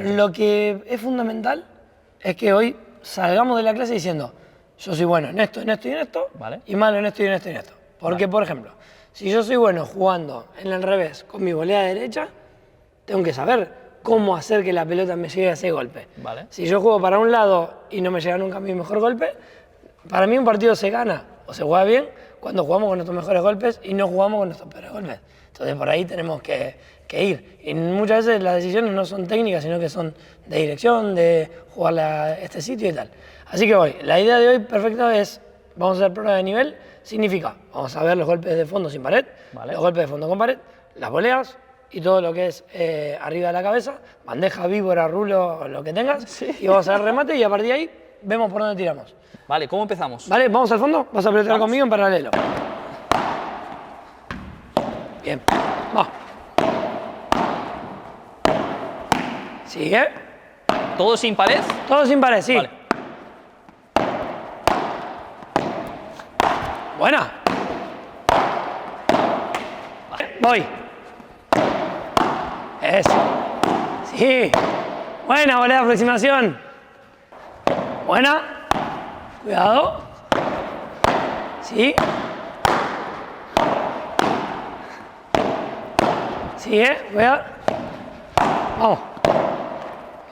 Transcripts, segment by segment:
entonces. Lo que es fundamental es que hoy salgamos de la clase diciendo yo soy bueno en esto, en esto y en esto, Vale. y malo en esto y en esto y en esto. Porque, por ejemplo, si yo soy bueno jugando en el revés con mi volea derecha, tengo que saber cómo hacer que la pelota me llegue a ese golpe. Vale. Si yo juego para un lado y no me llega nunca mi mejor golpe, para mí un partido se gana o se juega bien cuando jugamos con nuestros mejores golpes y no jugamos con nuestros peores golpes. Entonces por ahí tenemos que ir. Y muchas veces las decisiones no son técnicas, sino que son de dirección, de jugar a este sitio y tal. Así que hoy, la idea de hoy perfecta es, vamos a hacer prueba de nivel, significa, vamos a ver los golpes de fondo sin pared, los golpes de fondo con pared, las voleas y todo lo que es arriba de la cabeza, bandeja, víbora, rulo, lo que tengas, y vamos a ver remate y a partir de ahí vemos por dónde tiramos. Vale, ¿cómo empezamos? Vale, vamos al fondo, vas a pelotear conmigo en paralelo. Bien, va. Sigue. ¿Todo sin pared? Todo sin pared, sí. Vale. Buena. Voy. Eso. Sí. Buena volea de aproximación. Buena. Cuidado. Sí. Sigue. Cuidado. Vamos.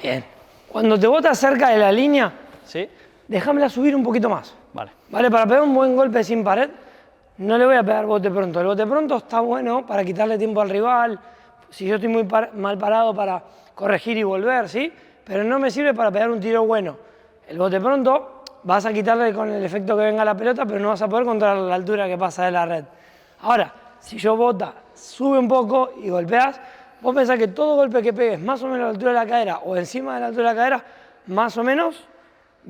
Bien. Cuando te botas cerca de la línea, ¿Sí? déjamela subir un poquito más. Vale. Vale, para pegar un buen golpe sin pared, no le voy a pegar bote pronto. El bote pronto está bueno para quitarle tiempo al rival, si yo estoy muy mal parado para corregir y volver, ¿sí? Pero no me sirve para pegar un tiro bueno. El bote pronto vas a quitarle con el efecto que venga la pelota, pero no vas a poder controlar la altura que pasa de la red. Ahora, si yo bota, sube un poco y golpeas, vos pensás que todo golpe que pegues más o menos a la altura de la cadera o encima de la altura de la cadera, más o menos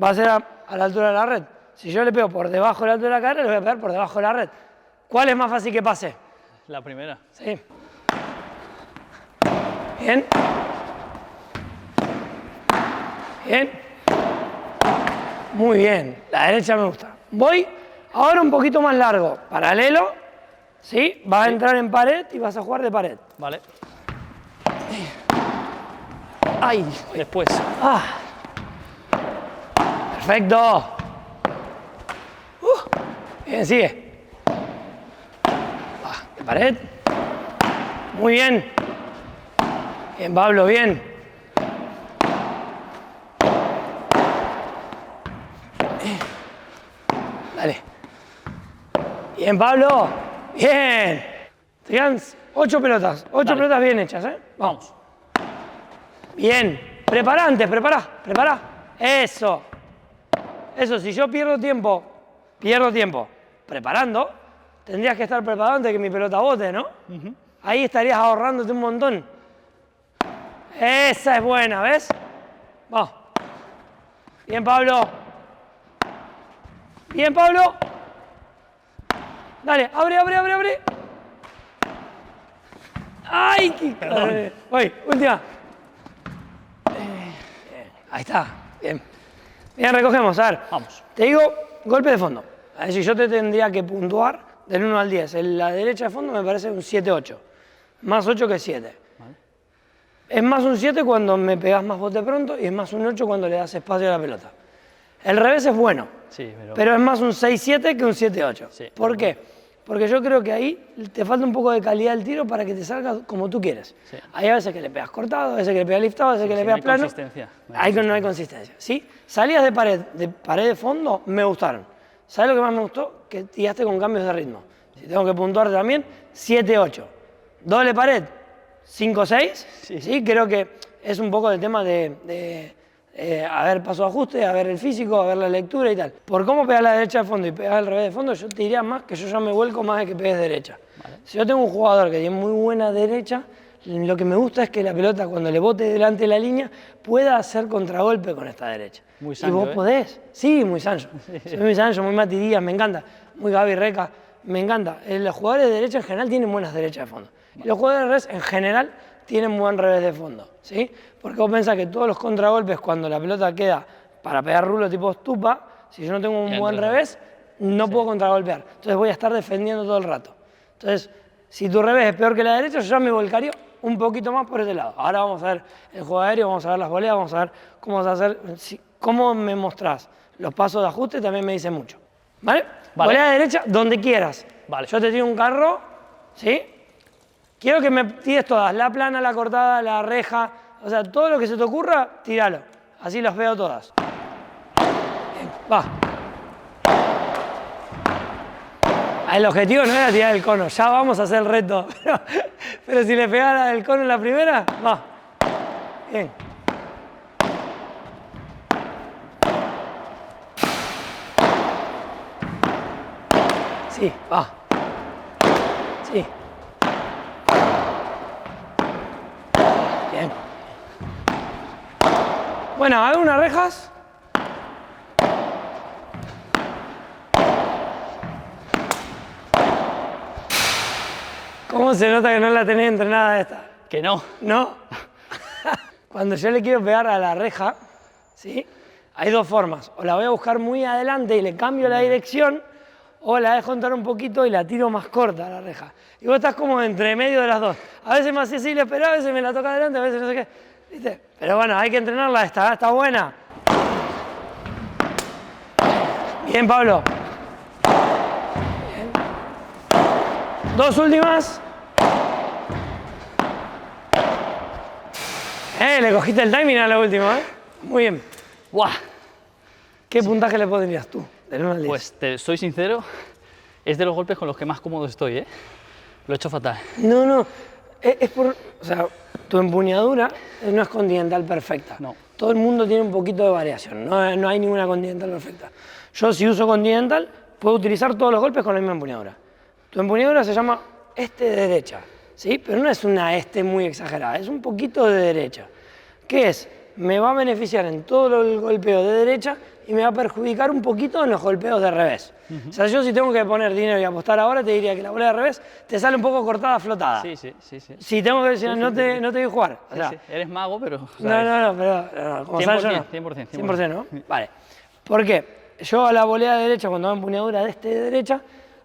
va a ser a la altura de la red. Si yo le pego por debajo de la altura de la cadera, le voy a pegar por debajo de la red. ¿Cuál es más fácil que pase? La primera. Sí. Bien. Bien. Muy bien. La derecha me gusta. Voy ahora un poquito más largo. Paralelo. ¿Sí? Vas a entrar en pared y vas a jugar de pared. Vale. ¡Ay! Después. Ah. Perfecto. Bien, sigue. De pared. Muy bien. Bien, Pablo, bien. Dale. Bien, Pablo. Bien. Te quedan 8 pelotas. 8 pelotas bien hechas, ¿eh? Vamos. Bien. Prepara antes, prepara. Eso. Eso, si yo pierdo tiempo preparando, tendrías que estar preparado antes de que mi pelota bote, ¿no? Ahí estarías ahorrándote un montón. Esa es buena, ¿ves? Vamos. Bien, Pablo. Bien, Pablo. Dale, abre. ¡Ay! Qué... Voy, última. Ahí está. Bien. Bien, recogemos. A ver. Vamos. Te digo, golpe de fondo. A ver, si yo te tendría que puntuar del 1 al 10. En la derecha de fondo me parece un 7-8. Más 8 que 7. Vale. Es más un 7 cuando me pegas más bote pronto y es más un 8 cuando le das espacio a la pelota. El revés es bueno, sí, pero es más un 6-7 que un 7-8. Sí, ¿Por qué? Porque yo creo que ahí te falta un poco de calidad del tiro para que te salga como tú quieres. Sí. Hay a veces que le pegas cortado, a veces que le pegas liftado, a veces que le pegas plano. Ahí no hay consistencia. ¿Sí? Salidas de pared de fondo me gustaron. ¿Sabes lo que más me gustó? Que tiraste con cambios de ritmo. Si tengo que puntuar también, 7-8. Doble pared, 5-6. Sí, creo que es un poco el tema de a ver paso de ajuste, a ver el físico, a ver la lectura y tal. Por cómo pegas la derecha de fondo y pegas el revés de fondo, yo te diría más que yo ya me vuelco más de que pegues derecha. Vale. Si yo tengo un jugador que tiene muy buena derecha, lo que me gusta es que la pelota cuando le bote delante de la línea pueda hacer contragolpe con esta derecha. Muy Sancho, y vos podés. Sí, muy Sancho. Soy muy Sancho, muy Mati Díaz, me encanta. Muy Gaby Reca, me encanta. Los jugadores de derecha en general tienen buenas derechas de fondo. Vale. Y los jugadores de revés en general tienen buen revés de fondo, ¿sí? Porque vos pensás que todos los contragolpes cuando la pelota queda para pegar rulo tipo estupa, si yo no tengo un buen revés, no puedo contragolpear. Entonces voy a estar defendiendo todo el rato. Entonces, si tu revés es peor que la derecha, yo ya me volcaría un poquito más por este lado. Ahora vamos a ver el juego aéreo, vamos a ver las voleas, vamos a ver cómo vas a hacer, cómo me mostrás los pasos de ajuste, también me dice mucho. ¿Vale? Volea derecha donde quieras. Vale. Yo te tiro un carro, ¿sí? Quiero que me tires todas, la plana, la cortada, la reja, o sea, todo lo que se te ocurra, tíralo. Así las veo todas. Bien, va. El objetivo no era tirar el cono, ya vamos a hacer el reto. Pero si le pegara el cono en la primera, va. Bien. Sí, va. Sí. Bien. Bueno, hago unas rejas. ¿Cómo se nota que no la tenés entrenada esta? Que no. ¿No? Cuando yo le quiero pegar a la reja, ¿sí? Hay dos formas. O la voy a buscar muy adelante y le cambio la dirección, o la dejo entrar un poquito y la tiro más corta a la reja. Y vos estás como entre medio de las dos. A veces me hace así, le espera, a veces me la toca adelante, a veces no sé qué. ¿Viste? Pero bueno, hay que entrenarla, está buena. Bien, Pablo. Bien. Dos últimas. Le cogiste el timing a la última, ¿eh? Muy bien. ¡Guau! ¿Qué puntaje le pondrías tú? Del 1 al 10. Pues te soy sincero, es de los golpes con los que más cómodo estoy, ¿eh? Lo he hecho fatal. No, es por... O sea, tu empuñadura no es continental perfecta. No. Todo el mundo tiene un poquito de variación, no hay ninguna continental perfecta. Yo, si uso continental, puedo utilizar todos los golpes con la misma empuñadura. Tu empuñadura se llama de derecha, ¿sí? Pero no es una muy exagerada, es un poquito de derecha. ¿Qué es? Me va a beneficiar en todo el golpeo de derecha y me va a perjudicar un poquito en los golpeos de revés. O sea, yo si tengo que poner dinero y apostar ahora, te diría que la bola de revés te sale un poco cortada, flotada. Sí. Si tengo que decir, no te voy a jugar. O sea, Sí. Eres mago, pero... No, como sabes, yo no. 100%, ¿no? Vale. ¿Por qué? Yo a la volea de derecha, cuando hago empuñadura de de derecha,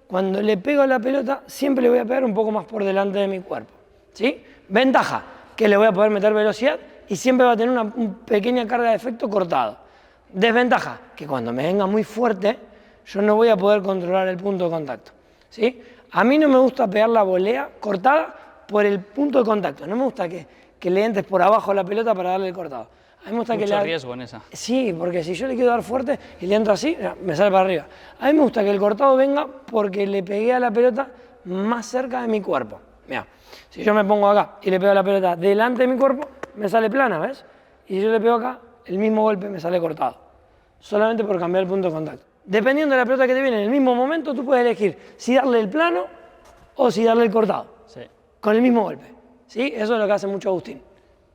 cuando le pego a la pelota, siempre le voy a pegar un poco más por delante de mi cuerpo. ¿Sí? Ventaja, que le voy a poder meter velocidad y siempre va a tener una pequeña carga de efecto cortado. Desventaja, que cuando me venga muy fuerte, yo no voy a poder controlar el punto de contacto. ¿Sí? A mí no me gusta pegar la volea cortada por el punto de contacto. No me gusta que le entres por abajo a la pelota para darle el cortado. A mí me gusta Mucho riesgo en esa. Sí, porque si yo le quiero dar fuerte y le entro así, me sale para arriba. A mí me gusta que el cortado venga porque le pegué a la pelota más cerca de mi cuerpo. Mira, si yo me pongo acá y le pego a la pelota delante de mi cuerpo, me sale plana, ¿ves? Y si yo le pego acá, el mismo golpe me sale cortado. Solamente por cambiar el punto de contacto. Dependiendo de la pelota que te viene en el mismo momento, tú puedes elegir si darle el plano o si darle el cortado. Sí. Con el mismo golpe. ¿Sí? Eso es lo que hace mucho Agustín.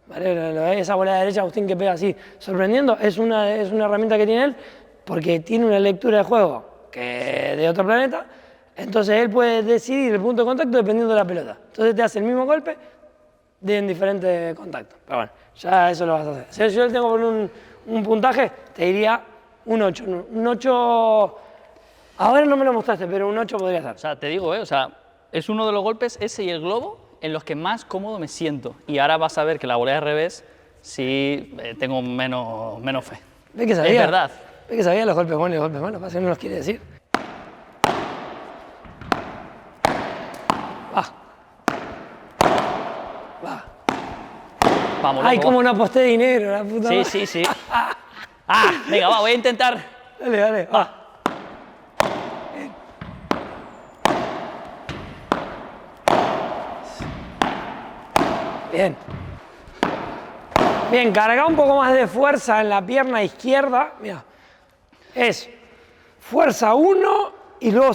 ¿Vale? Esa bola de derecha, Agustín, que pega así sorprendiendo, es una herramienta que tiene él porque tiene una lectura de juego que de otro planeta. Entonces él puede decidir el punto de contacto dependiendo de la pelota. Entonces te hace el mismo golpe en diferentes contactos. Pero bueno, ya eso lo vas a hacer. Si yo le tengo que poner un puntaje, te diría un 8. Un 8, ahora no me lo mostraste, pero un 8 podría ser. O sea, te digo, o sea, es uno de los golpes, ese y el globo, en los que más cómodo me siento. Y ahora vas a ver que la volea de revés sí tengo menos fe. ¿Ves que sabía? Es verdad. ¿Ves que sabía los golpes buenos y los golpes malos? Pasa que no los quiere decir. Va. Vamos, Ay, loco, como va. no aposté dinero, la puta madre. Sí. Venga, va, voy a intentar. Dale, va. Bien, carga un poco más de fuerza en la pierna izquierda. Mira, es fuerza 1 y luego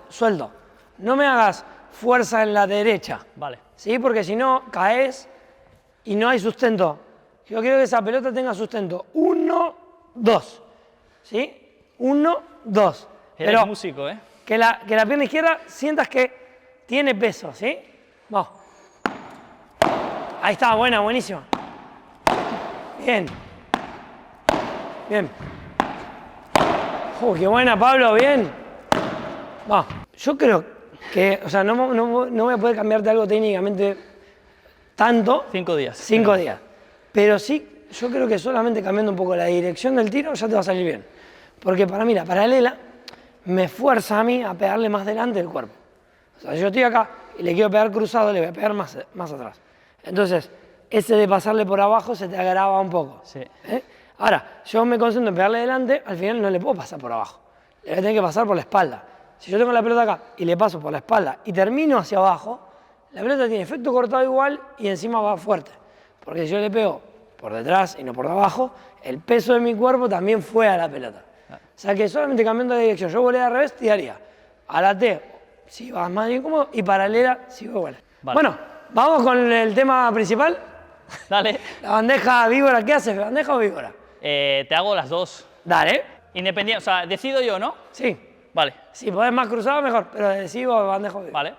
sueldo. No me hagas fuerza en la derecha. Vale. ¿Sí? Porque si no, caes y no hay sustento. Yo quiero que esa pelota tenga sustento. 1, 2. ¿Sí? 1, 2. Eres músico, ¿eh? Que la pierna izquierda sientas que tiene peso, ¿sí? Vamos. Ahí está, buenísimo. Bien. Qué buena, Pablo, bien. Yo creo que, o sea, no voy a poder cambiarte algo técnicamente tanto. 5 días. 5 días. Pero sí, yo creo que solamente cambiando un poco la dirección del tiro ya te va a salir bien. Porque para mí la paralela me fuerza a mí a pegarle más delante del cuerpo. O sea, si yo estoy acá y le quiero pegar cruzado, le voy a pegar más atrás. Entonces, ese de pasarle por abajo se te agrava un poco. Sí. Ahora, yo me concentro en pegarle delante, al final no le puedo pasar por abajo. Le voy a tener que pasar por la espalda. Si yo tengo la pelota acá y le paso por la espalda y termino hacia abajo, la pelota tiene efecto cortado igual y encima va fuerte. Porque si yo le pego por detrás y no por abajo, el peso de mi cuerpo también fue a la pelota. O sea que solamente cambiando de dirección, yo volé al revés, tiraría a la T, si vas más bien cómodo, y paralela, si voy vale. Bueno, vamos con el tema principal. Dale. La bandeja víbora, ¿qué haces? ¿Bandeja o víbora? Te hago las dos. Dale. Independiente, o sea, decido yo, ¿no? Sí. Vale. Si podés más cruzado, mejor, pero decido bandeja o víbora. Vale.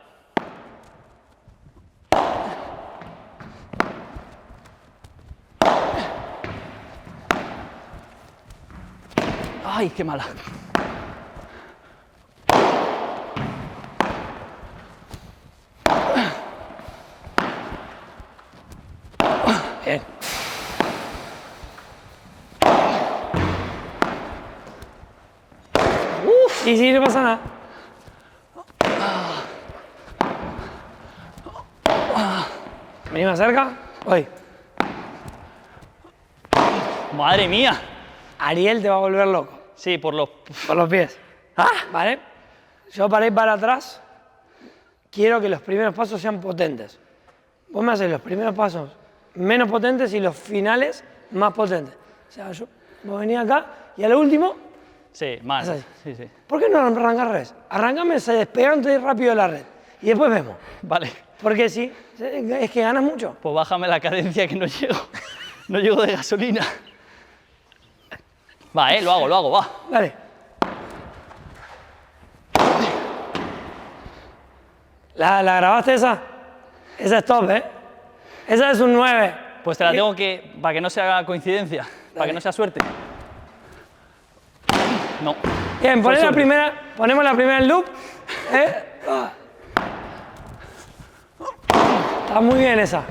Ay, qué mala. Bien. Sí, no pasa nada. Vení más cerca. Voy. Madre mía. Ariel te va a volver loco. Sí, por los pies. ¿Vale? Yo para ir para atrás, quiero que los primeros pasos sean potentes. Vos me haces los primeros pasos menos potentes y los finales más potentes. O sea, vos venís acá y a lo último... Sí, más. Sí, sí. ¿Por qué no arrancás al revés? Arrancame despegándote rápido de la red y después vemos. Vale. Porque sí, es que ganas mucho. Pues bájame la cadencia que no llego. No llego de gasolina. Va, lo hago, va. Dale. ¿La grabaste esa? Esa es top, ¿eh? Esa es un 9. Pues te la tengo que... para que no se haga coincidencia, para que no sea suerte. No. Bien, ponemos la primera en loop. Está muy bien esa.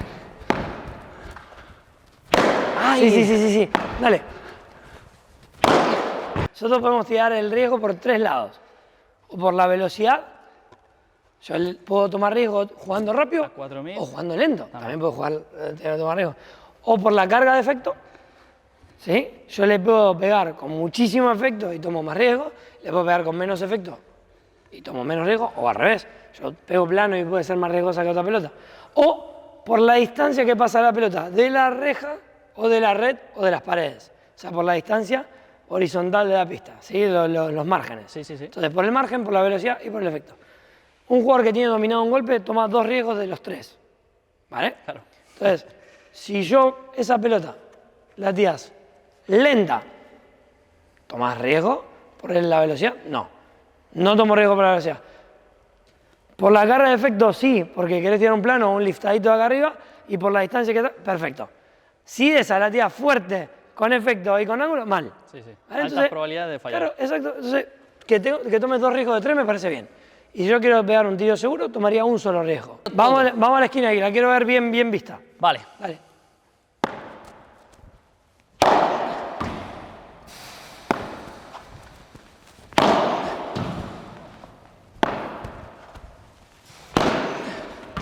Ay. Sí. Dale. Nosotros podemos tirar el riesgo por 3 lados. O por la velocidad. Yo puedo tomar riesgo jugando rápido o jugando lento. También puedo tomar riesgo. O por la carga de efecto. ¿Sí? Yo le puedo pegar con muchísimo efecto y tomo más riesgo. Le puedo pegar con menos efecto y tomo menos riesgo. O al revés. Yo pego plano y puede ser más riesgosa que otra pelota. O por la distancia que pasa la pelota de la reja o de la red o de las paredes. O sea, por la distancia horizontal de la pista, ¿sí? Los márgenes. Sí. Entonces, por el margen, por la velocidad y por el efecto. Un jugador que tiene dominado un golpe toma 2 riesgos de los 3. ¿Vale? Claro. Entonces, si yo esa pelota la tiras lenta, ¿tomás riesgo por la velocidad? No tomo riesgo por la velocidad. Por la carga de efecto, sí, porque querés tirar un plano o un liftadito de acá arriba, y por la distancia que está, perfecto. Si esa la tiras fuerte, con efecto y con ángulo, mal. Sí. ¿Vale? Altas probabilidades de fallar. Claro, exacto. Entonces, que tomes 2 riesgos de 3 me parece bien. Y si yo quiero pegar un tiro seguro, tomaría un solo riesgo. Vamos a la esquina aquí, la quiero ver bien vista. Vale. Dale.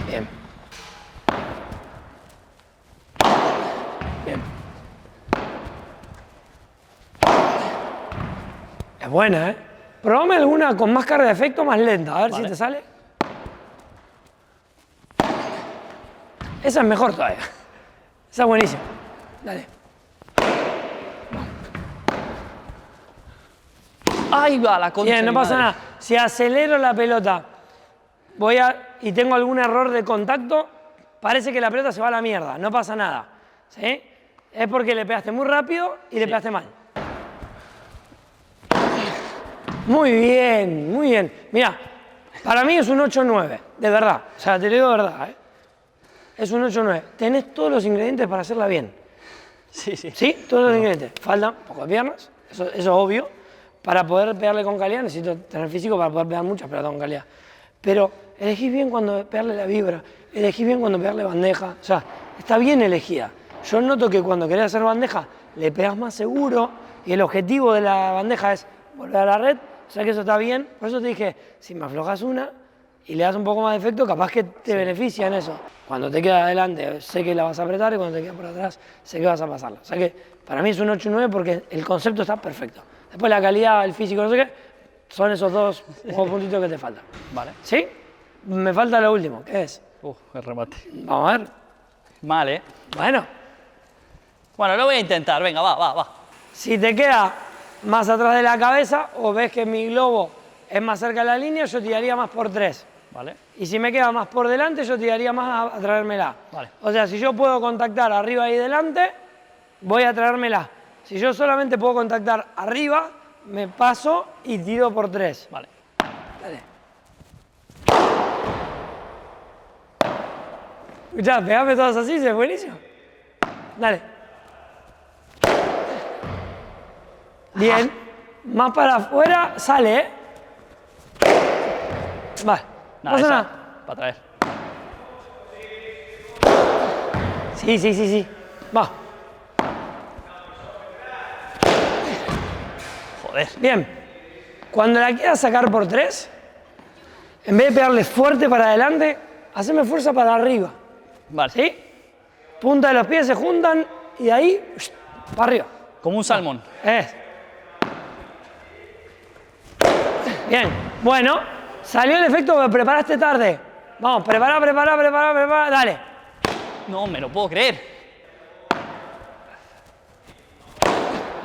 Bien. Es buena, ¿eh? Probame alguna con más carga de efecto, más lenta, a ver si te sale. Esa es mejor todavía. Esa es buenísima. Dale. Ahí va la concha. Bien, no pasa nada. Si acelero la pelota y tengo algún error de contacto, parece que la pelota se va a la mierda. No pasa nada. ¿Sí? Es porque le pegaste muy rápido y le pegaste mal. Muy bien. Mira, para mí es un 8-9, de verdad. O sea, te lo digo de verdad, ¿eh? Es un 8-9. Tenés todos los ingredientes para hacerla bien. Sí. ¿Sí? Todos los ingredientes. Faltan un poco de piernas, eso es obvio. Para poder pegarle con calidad necesito tener físico para poder pegar muchas pelotas con calidad. Pero elegís bien cuando pegarle la vibra, elegís bien cuando pegarle bandeja. O sea, está bien elegida. Yo noto que cuando querés hacer bandeja, le pegás más seguro y el objetivo de la bandeja es volver a la red, o sea que eso está bien. Por eso te dije, si me aflojas una y le das un poco más de efecto, capaz que te beneficia en eso. Cuando te queda adelante, sé que la vas a apretar y cuando te queda por atrás, sé que vas a pasarla. O sea que para mí es un 8 y 9 porque el concepto está perfecto. Después la calidad, el físico, no sé qué, son esos dos puntitos que te faltan. Vale. ¿Sí? Me falta lo último, ¿qué es? El remate. Vamos a ver. Mal, ¿eh? Bueno. Bueno, lo voy a intentar, venga, va. Si te queda más atrás de la cabeza o ves que mi globo es más cerca de la línea, yo tiraría más por 3. Vale. Y si me queda más por delante, yo tiraría más a traérmela. Vale. O sea, si yo puedo contactar arriba y delante, voy a traérmela. Si yo solamente puedo contactar arriba, me paso y tiro por 3. Vale. Dale. Escuchá, pegame todas así, es buenísimo. Dale. Bien. Más para afuera, sale, ¿eh? Vale. Nada, No pasa nada. Para traer. Sí. Va. Joder. Bien. Cuando la quieras sacar por 3, en vez de pegarle fuerte para adelante, haceme fuerza para arriba. Vale. ¿Sí? Punta de los pies se juntan y de ahí, para arriba. Como un salmón. Bien. Bueno, salió el efecto que preparaste tarde. Vamos, prepara. Dale. No me lo puedo creer.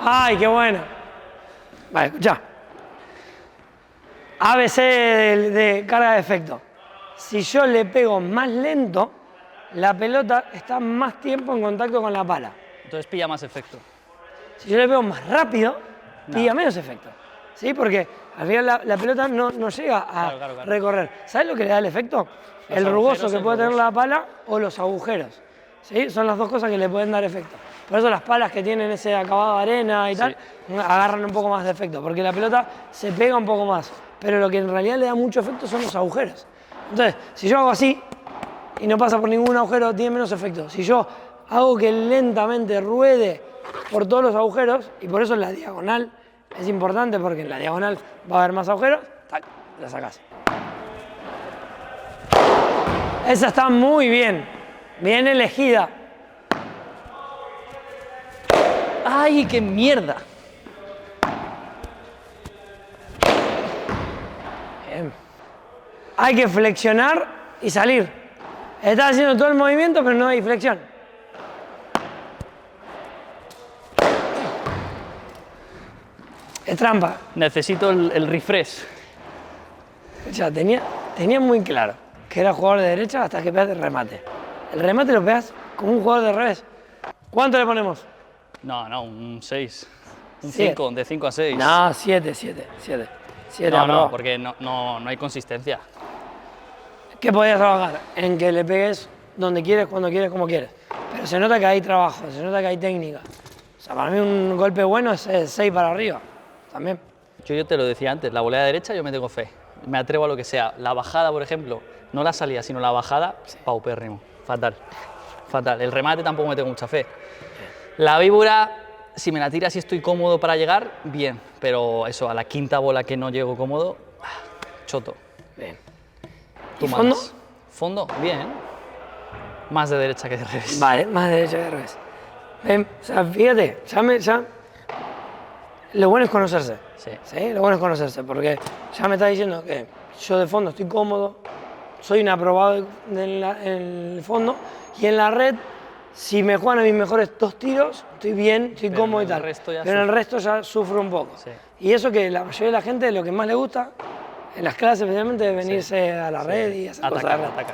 Ay, qué bueno. Vale, escuchá. ABC de carga de efecto. Si yo le pego más lento, la pelota está más tiempo en contacto con la pala. Entonces pilla más efecto. Si yo le pego más rápido, pilla menos efecto. ¿Sí? Porque al final la pelota no llega a recorrer. ¿Sabes lo que le da el efecto? El rugoso que puede tener la pala o los agujeros. ¿Sí? Son las dos cosas que le pueden dar efecto. Por eso las palas que tienen ese acabado de arena y tal, agarran un poco más de efecto, porque la pelota se pega un poco más. Pero lo que en realidad le da mucho efecto son los agujeros. Entonces, si yo hago así y no pasa por ningún agujero, tiene menos efecto. Si yo hago que lentamente ruede por todos los agujeros, y por eso en la diagonal es importante, porque en la diagonal va a haber más agujeros, tac, la sacás. Esa está muy bien, bien elegida. ¡Ay, qué mierda! Bien. Hay que flexionar y salir. Estás haciendo todo el movimiento, pero no hay flexión. Es trampa. Necesito el refresh. Ya, tenía muy claro que era jugador de derecha hasta que pegas el remate. El remate lo pegas como un jugador de revés. ¿Cuánto le ponemos? No, un 6. Un 7. 5, de 5 a 6. No, 7. No, porque no hay consistencia. ¿Qué podías trabajar? En que le pegues donde quieres, cuando quieres, como quieres. Pero se nota que hay trabajo, se nota que hay técnica. O sea, para mí un golpe bueno es 6 para arriba. También. Yo te lo decía antes, la volea derecha yo me tengo fe. Me atrevo a lo que sea. La bajada, por ejemplo, no la salida, sino la bajada, paupérrimo. Fatal. El remate tampoco me tengo mucha fe. La víbora, si me la tira, si estoy cómodo para llegar, bien. Pero eso, a la quinta bola que no llego cómodo, choto. Bien. ¿Y fondo? Fondo, bien. Más de derecha que de revés. Vale, más de derecha que de revés. Ven, o sea, fíjate, lo bueno es conocerse. Sí. Lo bueno es conocerse, porque ya me está diciendo que yo de fondo estoy cómodo, soy un aprobado en el fondo, y en la red, si me juegan a mis mejores 2 tiros, estoy bien, estoy cómodo y tal. Pero en el resto ya sufro un poco. Sí. Y eso que la mayoría de la gente lo que más le gusta, en las clases especialmente, es venirse a la red y hacer cosas de red.